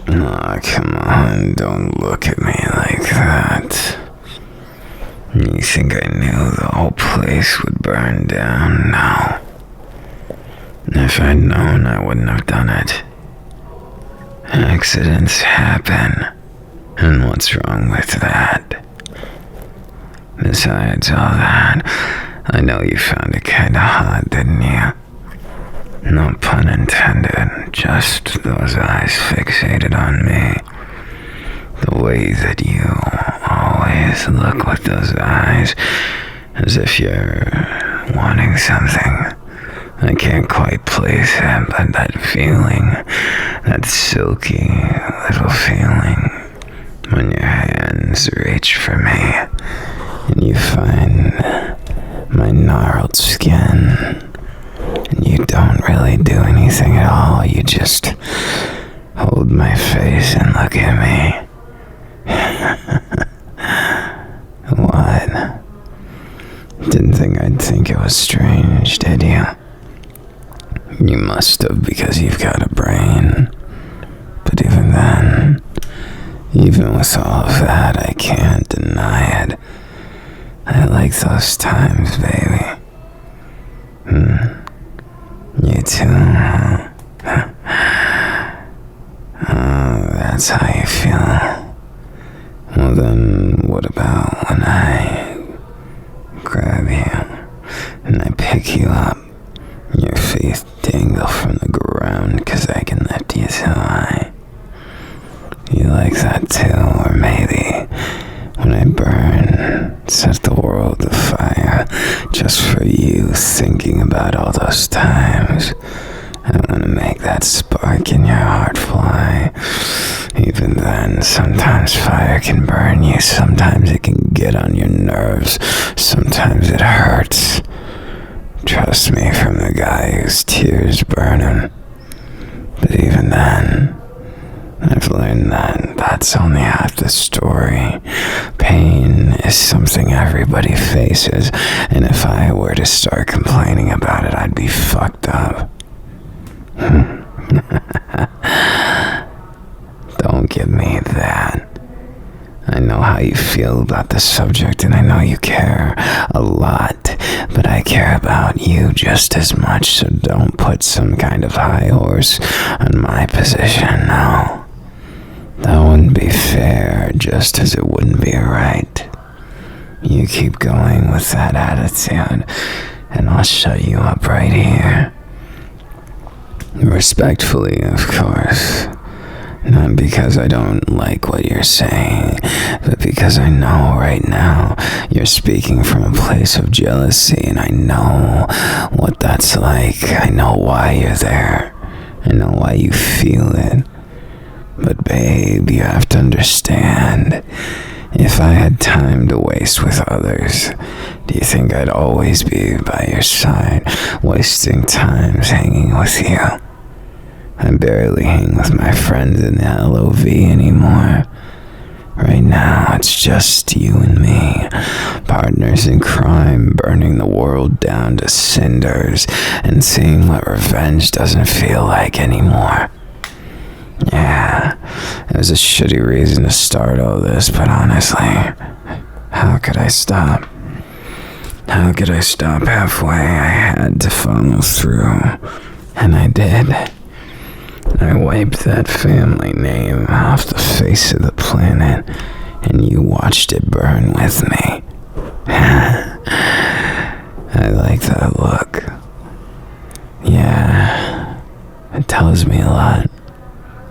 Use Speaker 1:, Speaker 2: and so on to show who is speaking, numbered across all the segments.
Speaker 1: Oh, come on, don't look at me like that. You think I knew the whole place would burn down? No. If I'd known, I wouldn't have done it. Accidents happen, and what's wrong with that? Besides all that, I know you found it kinda hot, didn't you? No pun intended, just those eyes fixated on me. The way that you always look with those eyes, as if you're wanting something. I can't quite place it, but that feeling, that silky little feeling, when your hands reach for me, and you find my gnarled skin, and you don't really do anything at all, you just hold my face and look at me. What? Didn't think I'd think it was strange, did you? You must have, because you've got a brain. But even then, even with all of that, I can't deny it. I like those times, baby. You too, huh? Oh, that's how you feel. Well then, what about when I grab you, and I pick you up, your feet dangle from the ground, 'cause I can lift you so high. You like that too, or maybe when I burn, set the world afire, just for you, thinking about all those times. I want to make that spark in your heart fly. Even then, sometimes fire can burn you, sometimes it can get on your nerves, sometimes it hurts. Trust me, from the guy whose tears burn him. But even then, I've learned that that's only half the story. Pain is something everybody faces, and if I were to start complaining about it, I'd be fucked up. Don't give me that. I know how you feel about the subject, and I know you care a lot, but I care about you just as much, so don't put some kind of high horse on my position, no. That wouldn't be fair, just as it wouldn't be right. You keep going with that attitude, and I'll shut you up right here. Respectfully, of course. Not because I don't like what you're saying, but because I know right now you're speaking from a place of jealousy, and I know what that's like. I know why you're there. I know why you feel it. But babe, you have to understand, if I had time to waste with others, do you think I'd always be by your side, wasting times hanging with you? I barely hang with my friends in the LOV anymore. Right now, it's just you and me, partners in crime, burning the world down to cinders and seeing what revenge doesn't feel like anymore. Yeah, it was a shitty reason to start all this, but honestly, how could I stop? How could I stop halfway? I had to follow through, and I did. I wiped that family name off the face of the planet, and you watched it burn with me. I like that look. Yeah, it tells me a lot.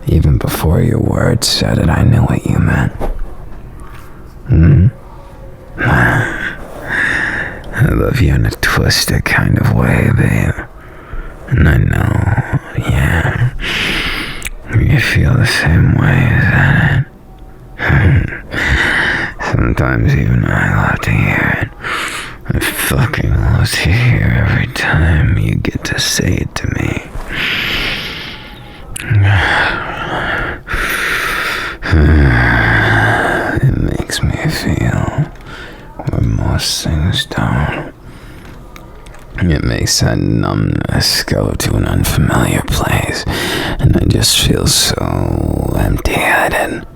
Speaker 1: Even before your words said it, I knew what you meant. I love you in a twisted kind of way, babe. And I know, yeah, you feel the same way, isn't it? Sometimes even I love to hear it. I fucking love to hear every time you get to say it to me. It makes me feel where most things don't. It makes that numbness go to an unfamiliar place, and I just feel so empty it.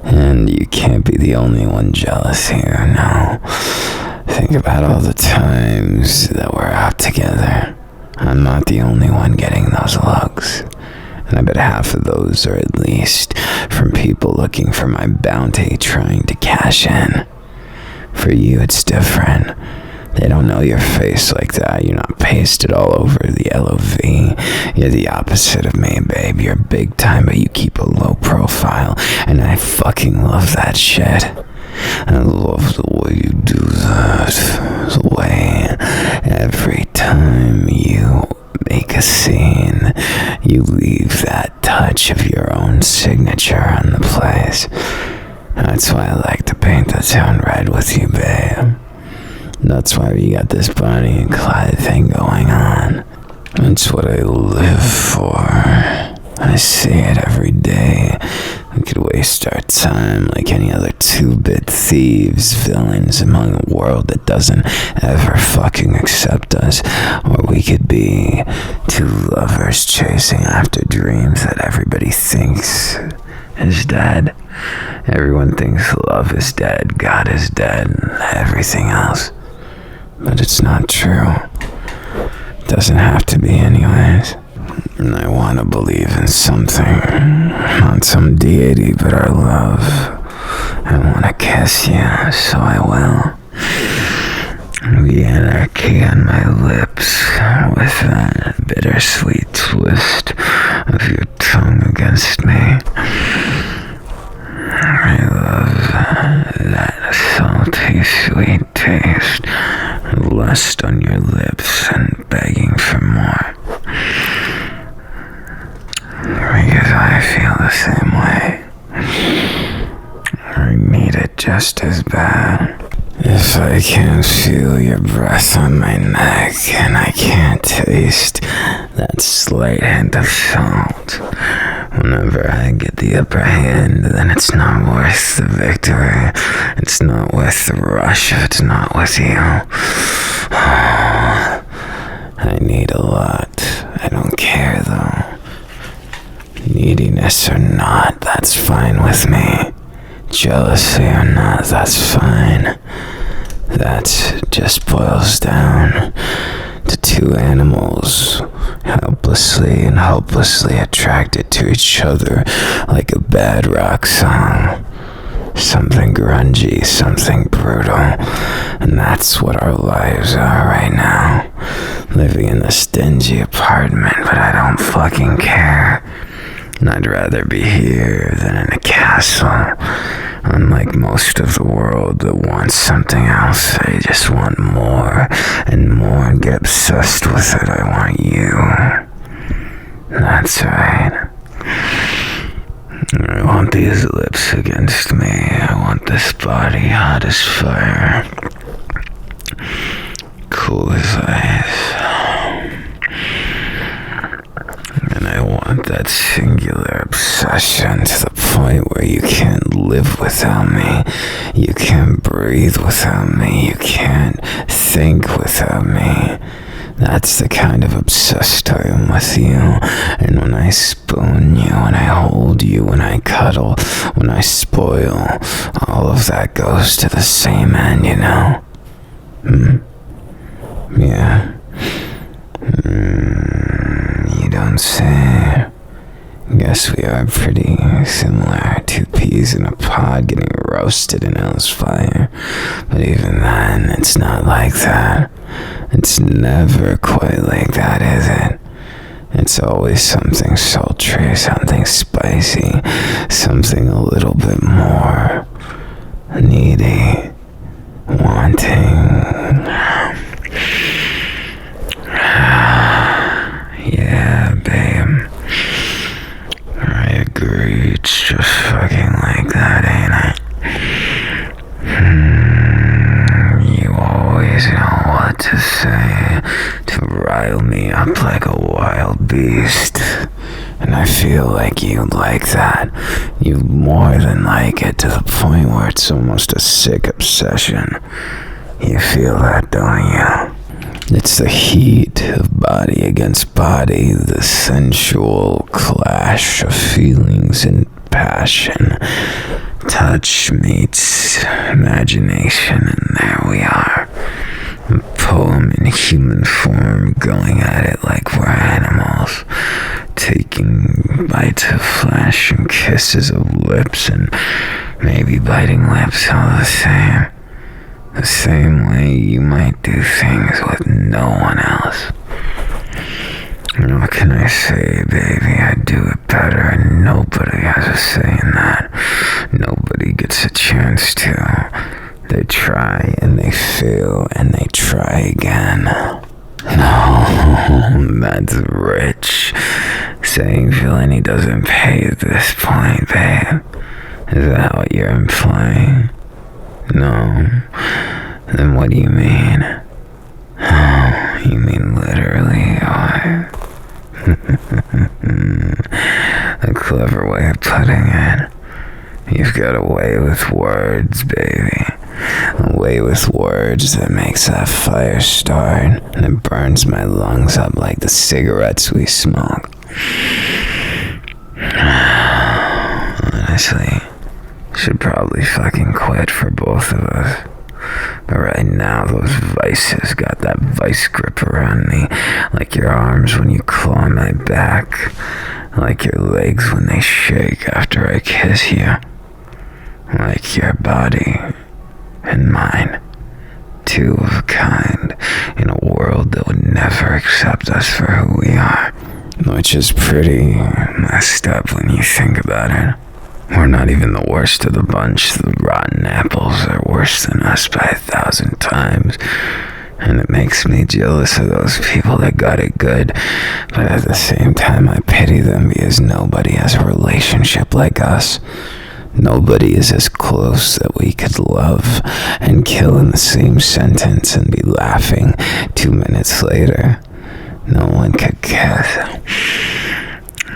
Speaker 1: And you can't be the only one jealous here, no. Think about all the times that we're out together. I'm not the only one getting those looks. And I bet half of those are at least from people looking for my bounty, trying to cash in. For you, it's different. They don't know your face like that. You're not pasted all over the LOV. You're the opposite of me, babe. You're big time, but you keep a low profile. And I fucking love that shit. I love the way you do that. The way every time you make a scene, you leave that touch of your own signature on the place. That's why I like to paint the town red with you, babe. That's why we got this Bonnie and Clyde thing going on. It's what I live for. I see it every day. We could waste our time like any other 2-bit thieves, villains among a world that doesn't ever fucking accept us. Or we could be two lovers chasing after dreams that everybody thinks is dead. Everyone thinks love is dead, God is dead, and everything else. But it's not true. It doesn't have to be anyways. And I want to believe in something. Not some deity, but our love. I want to kiss you, so I will. The anarchy on my lips, with that bittersweet twist of your tongue against me. I love that salty, sweet taste, lust on your lips and begging for more. Because I feel the same way. I need it just as bad. If I can't feel your breath on my neck and I can't taste that slight hint of salt, whenever I get the upper hand, then it's not worth the victory. It's not worth the rush if it's not with you. I need a lot. I don't care though. Neediness or not, that's fine with me. Jealousy or not, that's fine. That just boils down to two animals helplessly and hopelessly attracted to each other like a bad rock song. Something grungy, something brutal. And that's what our lives are right now. Living in this dingy apartment, but I don't fucking care. And I'd rather be here than in a castle. Unlike most of the world that wants something else, they just want more and more and get obsessed with it. I want you. That's right. I want these lips against me. I want this body hot as fire, cool as ice. And I want that singular obsession to the point where you can't live without me. You can't breathe without me. You can't think without me. That's the kind of obsessed I am with you. And when I spoon you, when I hold you, when I cuddle, when I spoil, all of that goes to the same end, you know? Yeah. You don't say. Guess we are pretty similar. Two peas in a pod getting roasted in hell's fire. But even then, it's not like that. It's never quite like that, is it? It's always something sultry, something spicy, something a little bit more needy, wanting. Yeah, babe. I agree. It's just fucking like that, ain't it? You always know what to say to rile me up like a wild beast. And I feel like you'd like that. You more than like it to the point where it's almost a sick obsession. You feel that, don't you? It's the heat of body against body, the sensual clash of feelings and passion. Touch meets imagination, and there we are. A poem in human form, going at it like we're animals, taking bites of flesh and kisses of lips, and maybe biting lips all the same. The same way you might do things with no one else. And what can I say, baby? I do it better, and nobody has a say in that. Nobody gets a chance to. They try, and they fail, and they try again. No, that's rich. Saying villainy doesn't pay at this point, babe. Is that what you're implying? No. Then what do you mean? Oh, you mean literally, or... A clever way of putting it. You've got a way with words, baby. A way with words that makes that fire start, and it burns my lungs up like the cigarettes we smoke. Honestly, should probably fucking quit for both of us. But right now, those vices got that vice grip around me, like your arms when you claw my back, like your legs when they shake after I kiss you, like your body and mine, two of a kind, in a world that would never accept us for who we are, which is pretty messed up when you think about it. We're not even the worst of the bunch. The rotten apples are worse than us by 1,000 times. And it makes me jealous of those people that got it good. But at the same time, I pity them because nobody has a relationship like us. Nobody is as close that we could love and kill in the same sentence and be laughing 2 minutes later. No one could kiss.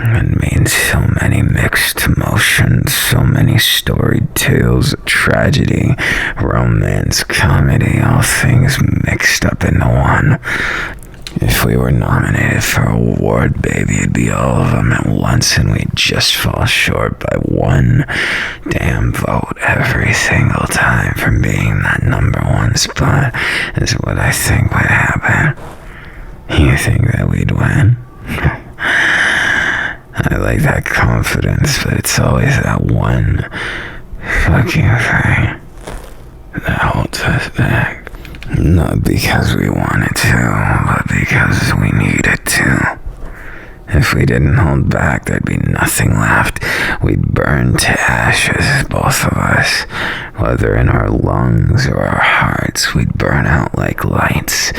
Speaker 1: It means so many mixed emotions, so many storied tales of tragedy, romance, comedy, all things mixed up into one. If we were nominated for an award, baby, it'd be all of them at once, and we'd just fall short by one damn vote every single time from being that #1 spot, is what I think would happen. You think that we'd win? I like that confidence, but it's always that one fucking thing that holds us back. Not because we wanted to, but because we needed to. If we didn't hold back, there'd be nothing left. We'd burn to ashes, both of us. Whether in our lungs or our hearts, we'd burn out like lights,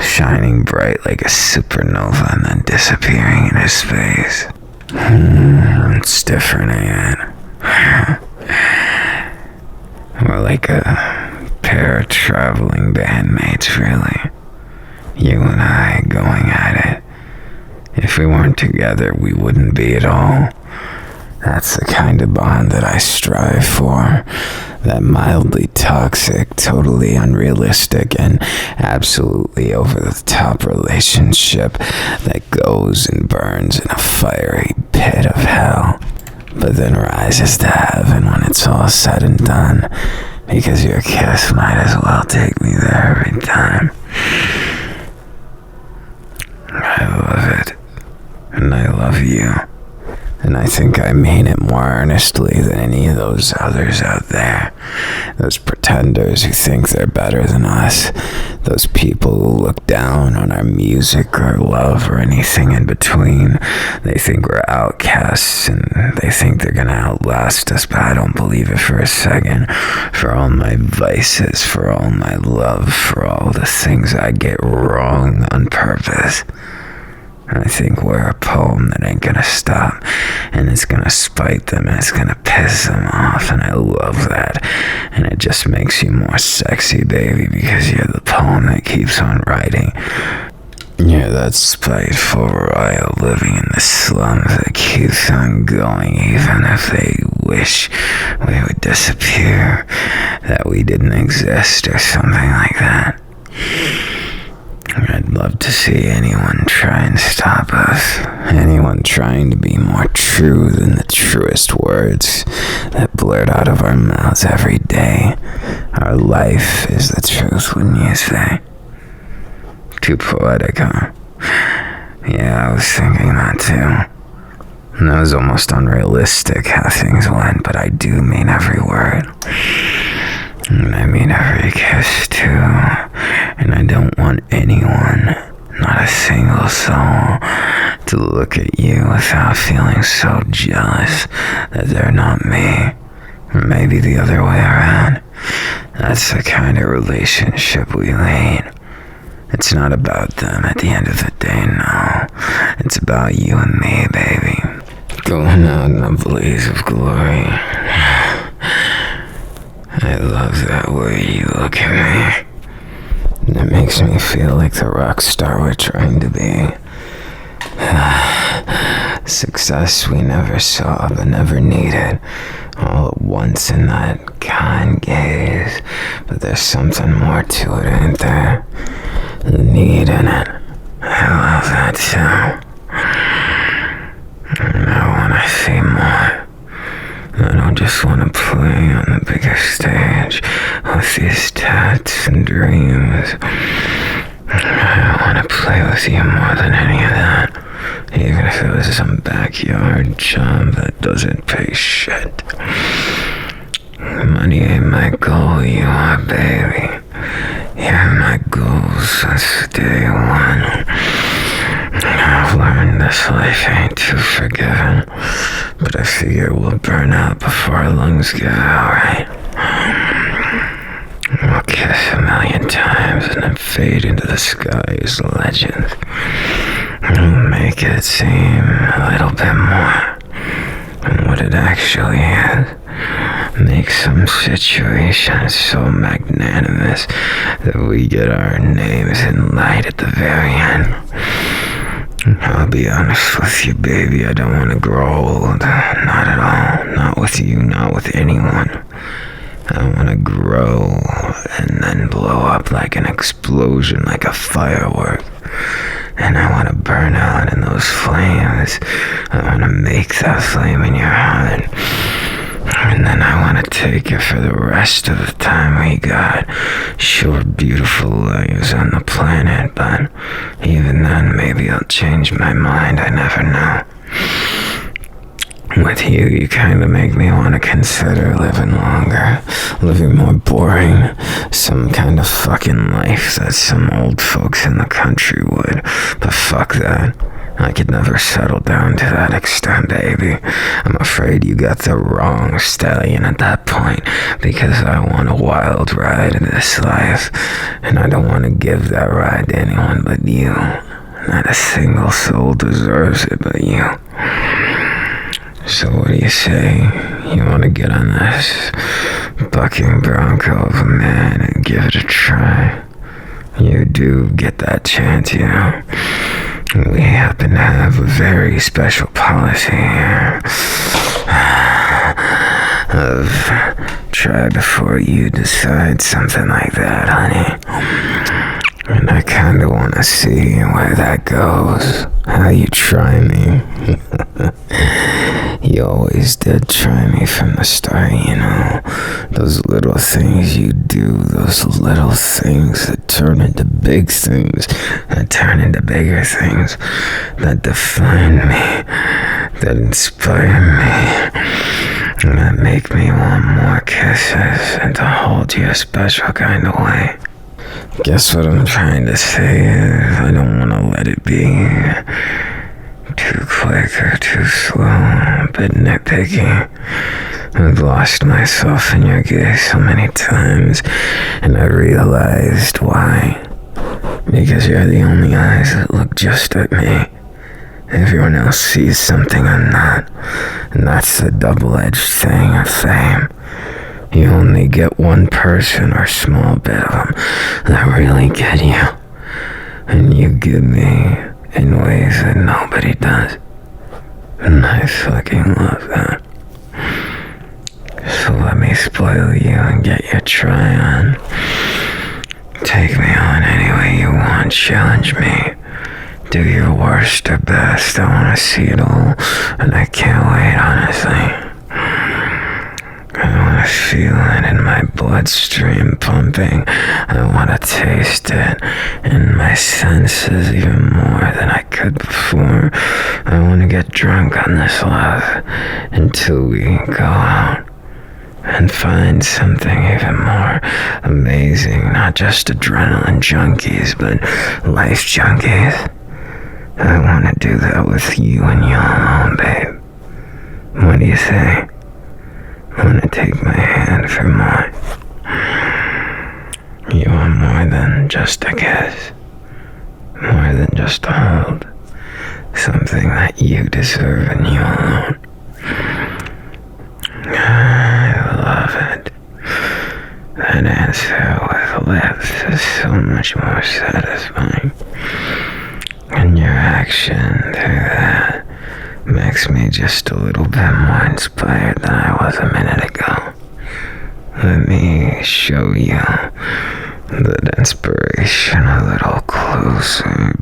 Speaker 1: shining bright like a supernova and then disappearing into space. It's different, ain't it? We're like a pair of traveling bandmates, really. You and I going at it. If we weren't together, we wouldn't be at all. That's the kind of bond that I strive for. That mildly toxic, totally unrealistic, and absolutely over-the-top relationship that goes and burns in a fiery pit of hell, but then rises to heaven when it's all said and done, because your kiss might as well take me there every time. I love it, and I love you. And I think I mean it more earnestly than any of those others out there. Those pretenders who think they're better than us. Those people who look down on our music or love or anything in between. They think we're outcasts and they think they're gonna outlast us, but I don't believe it for a second. For all my vices, for all my love, for all the things I get wrong on purpose. I think we're a poem that ain't gonna stop, and it's gonna spite them, and it's gonna piss them off, and I love that. And it just makes you more sexy, baby, because you're the poem that keeps on writing. You're that spiteful royal living in the slums that keeps on going, even if they wish we would disappear, that we didn't exist, or something like that. I'd love to see anyone try and stop us. Anyone trying to be more true than the truest words that blurt out of our mouths every day. Our life is the truth, wouldn't you say? Too poetic, huh? Yeah, I was thinking that too. And that was almost unrealistic how things went, but I do mean every word. And I mean every kiss too. And I don't want anyone, not a single soul, to look at you without feeling so jealous that they're not me. Or maybe the other way around. That's the kind of relationship we lead. It's not about them at the end of the day, no. It's about you and me, baby. Going out in a blaze of glory. I love that way you look at me. It makes me feel like the rock star we're trying to be. Success we never saw but never needed. All at once in that kind gaze. But there's something more to it, ain't there? The need in it. I love that too. And I want to see more. I don't just want to play on the bigger stage with these tats and dreams. I want to play with you more than any of that. Even if it was some backyard job that doesn't pay shit. Money ain't my goal, you are, baby. You're my goal since day one. I've learned this life ain't too forgiving, but I figure we'll burn out before our lungs give out, right? We'll kiss a million times and then fade into the sky as legends. We'll make it seem a little bit more than what it actually is. Make some situations so magnanimous that we get our names in light at the very end. I'll be honest with you, baby, I don't want to grow old. Not at all. Not with you, not with anyone. I want to grow and then blow up like an explosion, like a firework. And I want to burn out in those flames. I want to make that flame in your heart. And then I want to take it for the rest of the time we got. Sure, beautiful lives on the planet, but even then, maybe I'll change my mind. I never know. With you kind of make me want to consider living longer, living more boring, some kind of fucking life that some old folks in the country would. But fuck that. I could never settle down to that extent, baby. I'm afraid you got the wrong stallion at that point, because I want a wild ride in this life, and I don't want to give that ride to anyone but you. Not a single soul deserves it but you. So what do you say? You want to get on this bucking bronco of a man and give it a try? You do get that chance, you know. We happen to have a very special policy here of try before you decide, something like that, honey. And I kind of want to see where that goes. How you try me. You always did try me from the start, you know. Those little things you do, those little things that turn into big things, that turn into bigger things, that define me, that inspire me, and that make me want more kisses and to hold you a special kind of way. Guess what I'm trying to say is I don't want to let it be too quick or too slow, a bit nitpicky. I've lost myself in your gaze so many times, and I realized why. Because you're the only eyes that look just at me. Everyone else sees something I'm not, and that's the double-edged thing of fame. You only get one person or small bit of them that really get you. And you get me in ways that nobody does. And I fucking love that. So let me spoil you and get your try on. Take me on any way you want, challenge me. Do your worst or best, I want to see it all, and I can't wait, honestly. I want to feel it in my bloodstream pumping. I want to taste it in my senses even more than I could before. I want to get drunk on this love until we go out and find something even more amazing. Not just adrenaline junkies, but life junkies. I want to do that with you and you alone, babe. What do you say? Want to take my hand for more? You are more than just a kiss, more than just a hold, something that you deserve and you alone. I love it. That answer with lips is so much more satisfying, and your action through that makes me just a little bit more inspired than I was a minute ago. Let me show you that inspiration a little closer.